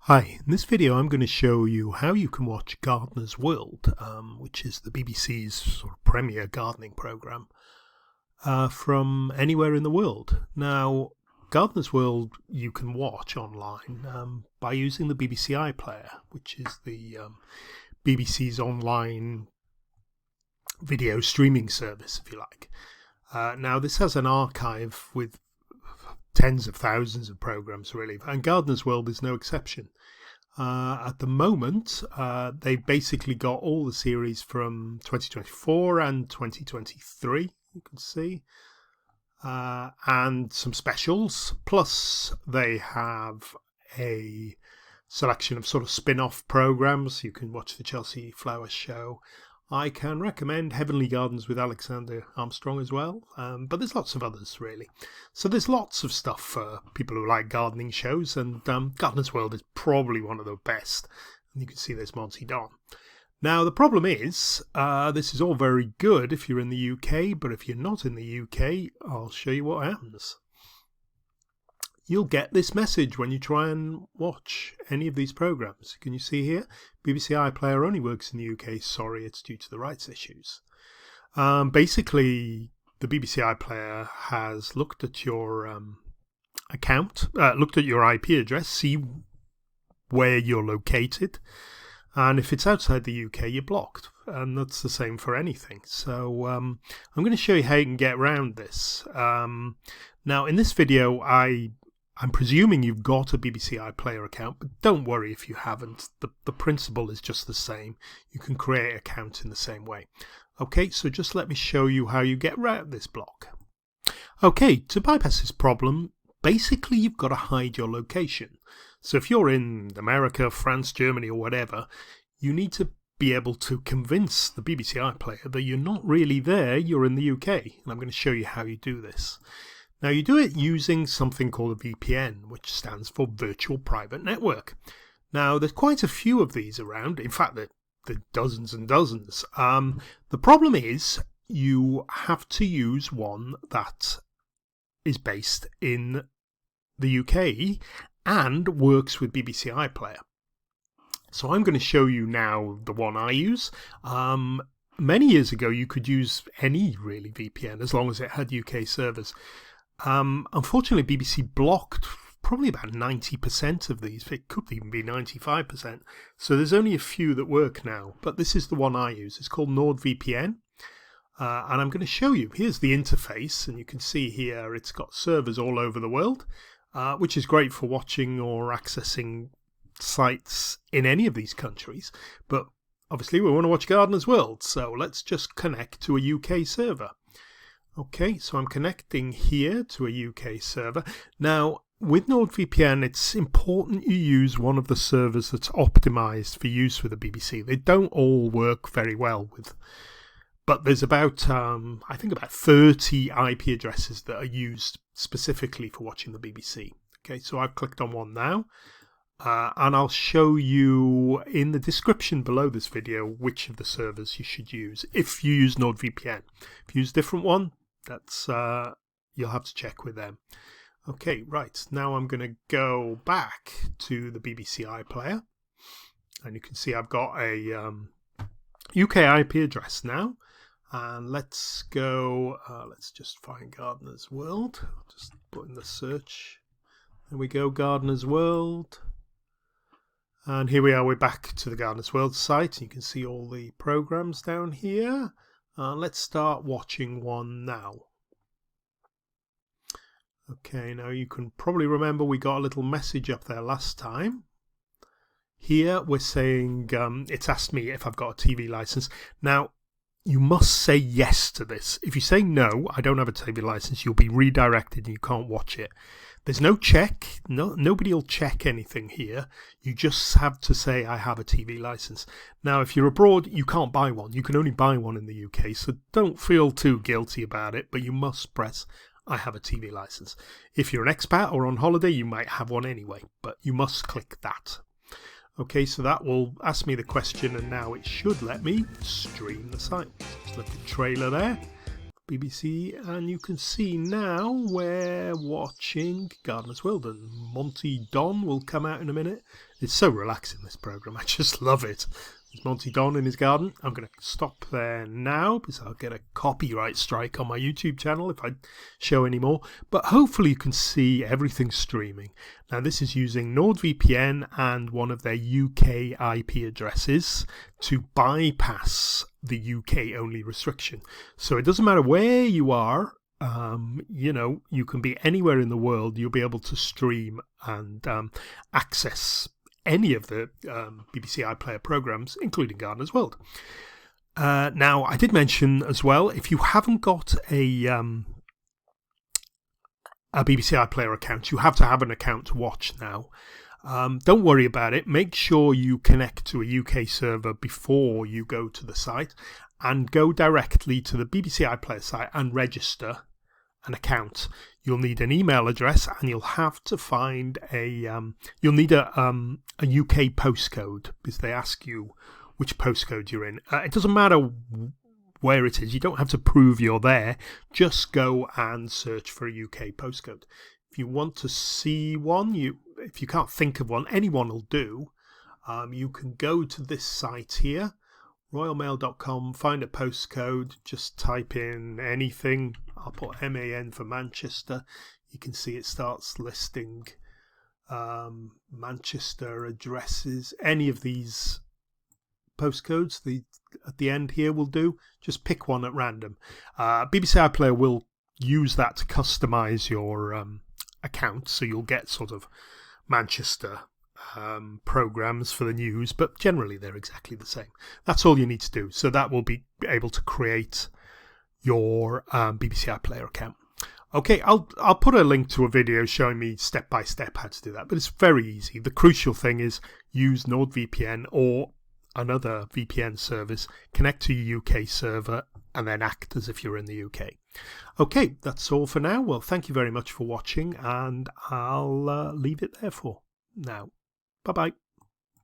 Hi, in this video I'm going to show you how you can watch Gardener's World, which is the BBC's sort of premier gardening programme, from anywhere in the world. Now, Gardener's World you can watch online by using the BBC iPlayer, which is the BBC's online video streaming service, if you like. Now, this has an archive with tens of thousands of programs, really, and Gardener's World is no exception. At the moment, they've basically got all the series from 2024 and 2023, you can see, and some specials, plus they have a selection of sort of spin-off programs. You can watch the Chelsea Flowers Show. I can recommend Heavenly Gardens with Alexander Armstrong as well, but there's lots of others, really. So there's lots of stuff for people who like gardening shows, and Gardener's World is probably one of the best. And you can see there's Monty Don. Now, the problem is, this is all very good if you're in the UK, but if you're not in the UK, I'll show you what happens. You'll get this message when you try and watch any of these programs. Can you see here? BBC iPlayer only works in the UK. Sorry, it's due to the rights issues. Basically, the BBC iPlayer has looked at your account, looked at your IP address, see where you're located, and if it's outside the UK, you're blocked. And that's the same for anything. So I'm going to show you how you can get around this. Now, in this video, I'm presuming you've got a BBC iPlayer account, but don't worry if you haven't. The principle is just the same. You can create an account in the same way. Okay, so just let me show you how you get around this block. Okay, to bypass this problem, basically you've got to hide your location. So if you're in America, France, Germany, or whatever, you need to be able to convince the BBC iPlayer that you're not really there, you're in the UK. And I'm going to show you how you do this. Now, you do it using something called a VPN, which stands for Virtual Private Network. Now, there's quite a few of these around. In fact, there are dozens and dozens. The problem is you have to use one that is based in the UK and works with BBC iPlayer. So I'm going to show you now the one I use. Many years ago, you could use any, really, VPN, as long as it had UK servers. Unfortunately, BBC blocked probably about 90% of these. It could even be 95%. So there's only a few that work now. But this is the one I use. It's called NordVPN. And I'm going to show you. Here's the interface. And you can see here it's got servers all over the world, which is great for watching or accessing sites in any of these countries. But obviously, we want to watch Gardener's World. So let's just connect to a UK server. Okay, so I'm connecting here to a UK server. Now, with NordVPN, it's important you use one of the servers that's optimized for use with the BBC. They don't all work very well with, but there's about, I think about 30 IP addresses that are used specifically for watching the BBC. Okay, so I've clicked on one now, and I'll show you in the description below this video which of the servers you should use if you use NordVPN. If you use a different one, that's you'll have to check with them. Okay, right, now I'm going to go back to the BBC iPlayer, and you can see I've got a UK IP address now, and let's go, let's just find Gardener's World. Just put in the search. There we go, Gardener's World. And here we are, we're back to the Gardener's World site. You can see all the programs down here. Let's start watching one now. Okay, now you can probably remember we got a little message up there last time. Here we're saying it's asked me if I've got a TV license. Now, you must say yes to this. If you say no, I don't have a TV license, you'll be redirected and you can't watch it. There's no check. Nobody will check anything here. You just have to say, I have a TV license. Now, if you're abroad, you can't buy one. You can only buy one in the UK, so don't feel too guilty about it, but you must press, I have a TV license. If you're an expat or on holiday, you might have one anyway, but you must click that. Okay, so that will ask me the question, and now it should let me stream the site. Just let the trailer there. BBC, and you can see now we're watching Gardener's World, and Monty Don will come out in a minute. It's so relaxing, this program. I just love it. There's Monty Don in his garden. I'm going to stop there now because I'll get a copyright strike on my YouTube channel if I show any more. But hopefully you can see everything streaming. Now this is using NordVPN and one of their UK IP addresses to bypass the UK only restriction. So it doesn't matter where you are. You can be anywhere in the world. You'll be able to stream and access any of the BBC iPlayer programs, including Gardener's World. Now, I did mention as well, if you haven't got a BBC iPlayer account, you have to have an account to watch now. Don't worry about it. Make sure you connect to a UK server before you go to the site, and go directly to the BBC iPlayer site and register an account. You'll need an email address, and you'll have to find you'll need a UK postcode, because they ask you which postcode you're in. It doesn't matter where it is. You don't have to prove you're there. Just go and search for a UK postcode. If you want to see one, if you can't think of one, anyone will do. You can go to this site here, royalmail.com, find a postcode, just type in anything. I'll put MAN for Manchester. You can see it starts listing Manchester addresses. Any of these postcodes at the end here will do. Just pick one at random. BBC iPlayer will use that to customize your account, so you'll get sort of Manchester programs for the news, but generally they're exactly the same. That's all you need to do. So that will be able to create your BBC iPlayer account. Okay, I'll put a link to a video showing me step by step how to do that, but it's very easy. The crucial thing is use NordVPN or another VPN service, connect to your UK server, and then act as if you're in the UK. Okay, that's all for now. Well, thank you very much for watching, and I'll leave it there for now. Bye-bye.